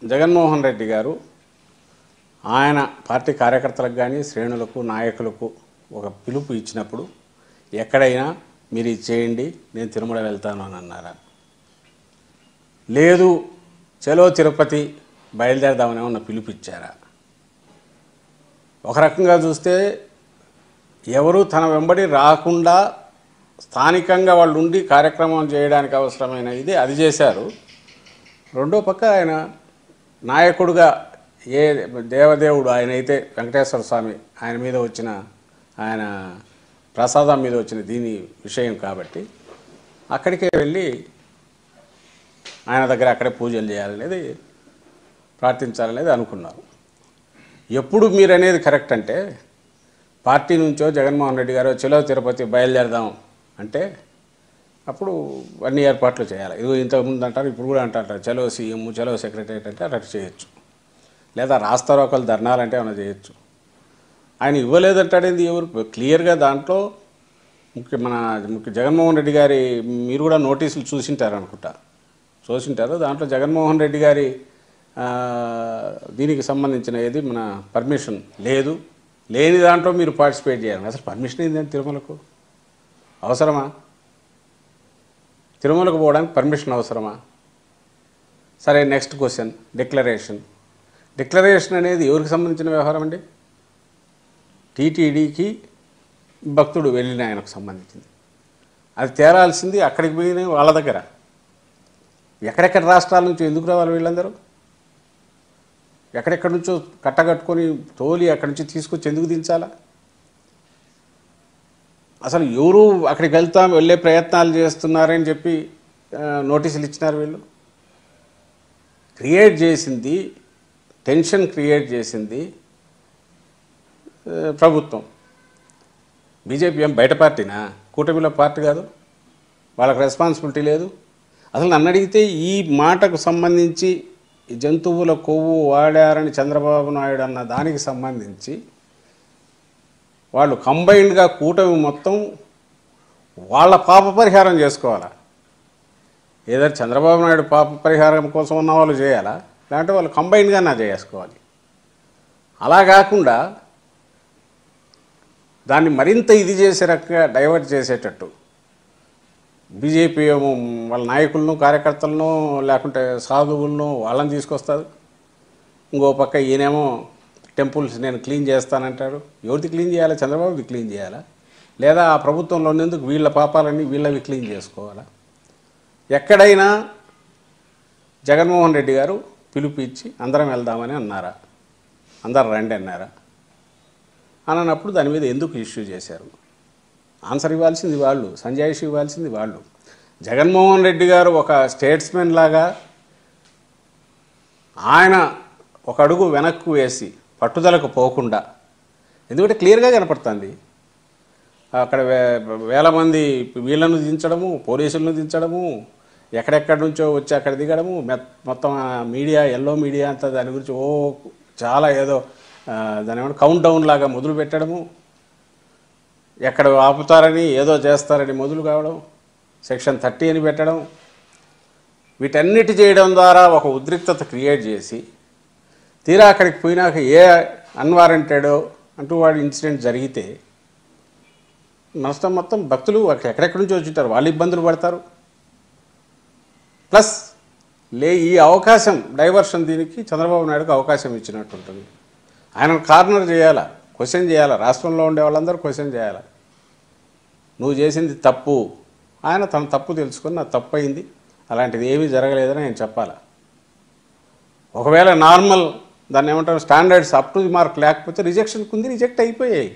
జగన్మోహన్ రెడ్డి గారు ఆయన పార్టీ కార్యకర్తలకు కానీ శ్రేణులకు నాయకులకు ఒక పిలుపు ఇచ్చినప్పుడు ఎక్కడైనా మీరు ఇది చేయండి నేను తిరుమల వెళ్తాను అని అన్నారా? లేదు చలో తిరుపతి బయలుదేరదామని ఉన్న పిలుపు ఇచ్చారా? ఒక రకంగా చూస్తే ఎవరు తన వెంబడి రాకుండా స్థానికంగా వాళ్ళు ఉండి కార్యక్రమం చేయడానికి అవసరమైన ఇది అది చేశారు. రెండో పక్క ఆయన నాయకుడుగా ఏ దేవదేవుడు ఆయన అయితే వెంకటేశ్వర స్వామి ఆయన మీద వచ్చిన ఆయన ప్రసాదం మీద వచ్చిన దీని విషయం కాబట్టి అక్కడికే వెళ్ళి ఆయన దగ్గర అక్కడే పూజలు చేయాలనేది ప్రార్థించాలనేది అనుకున్నారు. ఎప్పుడు మీరు అనేది కరెక్ట్ అంటే పార్టీ నుంచో జగన్మోహన్ రెడ్డి గారు చలో తిరుపతి బయలుదేరదాం అంటే అప్పుడు అన్ని ఏర్పాట్లు చేయాలి. ఇది ఇంతకుముందు అంటారు, ఇప్పుడు కూడా అంటారు చలో సీఎం చలో సెక్రటరీ అంటే అట్లా చేయొచ్చు, లేదా రాస్తారోకలు ధర్నాలంటే ఏమైనా చేయొచ్చు. ఆయన ఇవ్వలేదంటాడేంది ఎవరు క్లియర్గా దాంట్లో మన జగన్మోహన్ రెడ్డి గారి మీరు కూడా నోటీసులు చూసింటారు అనుకుంటా, చూసింటారు. దాంట్లో జగన్మోహన్ రెడ్డి గారి దీనికి సంబంధించిన ఏది మన పర్మిషన్ లేదు, లేని దాంట్లో మీరు పార్టిసిపేట్ చేయాలి. అసలు పర్మిషన్ ఏంటంటే తిరుమలకు అవసరమా? తిరుమలకు పోవడానికి పర్మిషన్ అవసరమా? సరే, నెక్స్ట్ క్వశ్చన్ డిక్లరేషన్ అనేది ఎవరికి సంబంధించిన వ్యవహారం అండి? టీటీడీకి భక్తుడు వెళ్ళిన ఆయనకు సంబంధించింది. అది తేలాల్సింది అక్కడికి పోయిన వాళ్ళ దగ్గర. ఎక్కడెక్కడ రాష్ట్రాల నుంచి ఎందుకు రావాలి వీళ్ళందరూ? ఎక్కడెక్కడి నుంచో కట్టగట్టుకొని తోలి అక్కడి నుంచి తీసుకొచ్చి ఎందుకు దించాలా? అసలు ఎవరు అక్కడికి వెళ్ళే ప్రయత్నాలు చేస్తున్నారని చెప్పి నోటీసులు ఇచ్చినారు వీళ్ళు. క్రియేట్ చేసింది, టెన్షన్ క్రియేట్ చేసింది ప్రభుత్వం. బీజేపీ ఏం బయట పార్టీనా? కూటమిలో పార్టీ కాదు, వాళ్ళకి రెస్పాన్సిబిలిటీ లేదు. అసలు నన్ను అడిగితే ఈ మాటకు సంబంధించి జంతువుల కొవ్వు వాడారని చంద్రబాబు నాయుడు అన్న దానికి సంబంధించి వాళ్ళు కంబైన్డ్గా కూటమి మొత్తం వాళ్ళ పాప పరిహారం చేసుకోవాలా? ఏదైనా చంద్రబాబు నాయుడు పాప పరిహారం కోసం ఉన్న వాళ్ళు చేయాలా, లేదంటే వాళ్ళు కంబైన్డ్గా నా చేసుకోవాలి? అలా కాకుండా దాన్ని మరింత ఇది చేసే రకంగా డైవర్ట్ చేసేటట్టు బీజేపీ ఏమో వాళ్ళ నాయకులను కార్యకర్తలను లేకుంటే సాధువులను వాళ్ళని తీసుకొస్తారు. ఇంకో పక్క ఈయనేమో టెంపుల్స్ నేను క్లీన్ చేస్తానంటాడు. ఎవరిది క్లీన్ చేయాలా? చంద్రబాబుది క్లీన్ చేయాలా, లేదా ఆ ప్రభుత్వంలో ఉన్నందుకు వీళ్ళ పాపాలన్నీ వీళ్ళవి క్లీన్ చేసుకోవాలా? ఎక్కడైనా జగన్మోహన్ రెడ్డి గారు పిలుపు ఇచ్చి అందరం వెళ్దామని అన్నారా? అందరు రండి అన్నారా? అన్నప్పుడు దాని మీద ఎందుకు ఇష్యూ చేశారు? ఆన్సర్ ఇవ్వాల్సింది వాళ్ళు, సంజాయిషి ఇవ్వాల్సింది వాళ్ళు. జగన్మోహన్ రెడ్డి గారు ఒక స్టేట్స్మెన్ లాగా ఆయన ఒక అడుగు వెనక్కు వేసి పట్టుదలకు పోకుండా, ఎందుకంటే క్లియర్గా కనపడుతుంది అక్కడ వేల మంది వీళ్ళను దించడము, పోలీసులను దించడము, ఎక్కడెక్కడి నుంచో వచ్చి అక్కడ దిగడము, మొత్తం మీడియా ఎల్లో మీడియా అంతా దాని గురించి చాలా ఏదో దాని ఏమన్నా కౌంట్ డౌన్ లాగా మొదలు పెట్టడము, ఎక్కడ ఆపుతారని ఏదో చేస్తారని మొదలు కావడం, సెక్షన్ 30 అని పెట్టడం, వీటన్నిటి చేయడం ద్వారా ఒక ఉద్రిక్తత క్రియేట్ చేసి తీరా అక్కడికి పోయినాక ఏ అన్వారంటెడో అంటూ వాడి ఇన్సిడెంట్ జరిగితే మొత్తం భక్తులు ఎక్కడెక్కడి నుంచి వచ్చింటారు, వాళ్ళు ఇబ్బందులు పడతారు. ప్లస్ ఈ అవకాశం డైవర్షన్ దీనికి చంద్రబాబు నాయుడుకు అవకాశం ఇచ్చినట్టు ఉంటుంది. ఆయన కార్నర్ చేయాలా, క్వశ్చన్ చేయాలా, రాష్ట్రంలో ఉండే వాళ్ళందరూ క్వశ్చన్ చేయాలా. నువ్వు చేసింది తప్పు, ఆయన తన తప్పు తెలుసుకొని నా తప్పు అయింది, అలాంటిది ఏమీ జరగలేదని ఆయన చెప్పాలా. ఒకవేళ నార్మల్ దాన్ని ఏమంటారు standards up to the mark లేకపోతే రిజెక్షన్కి ఉంది, రిజెక్ట్ అయిపోయాయి.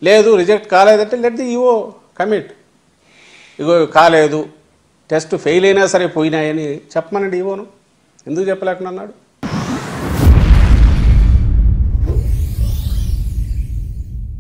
లేదు రిజెక్ట్ కాలేదంటే లెట్ ది ఈవో కమిట్, ఇగో కాలేదు టెస్ట్ ఫెయిల్ అయినా సరే పోయినాయని చెప్పమనండి ఈవోను. ఎందుకు చెప్పలేకుండా అన్నాడు?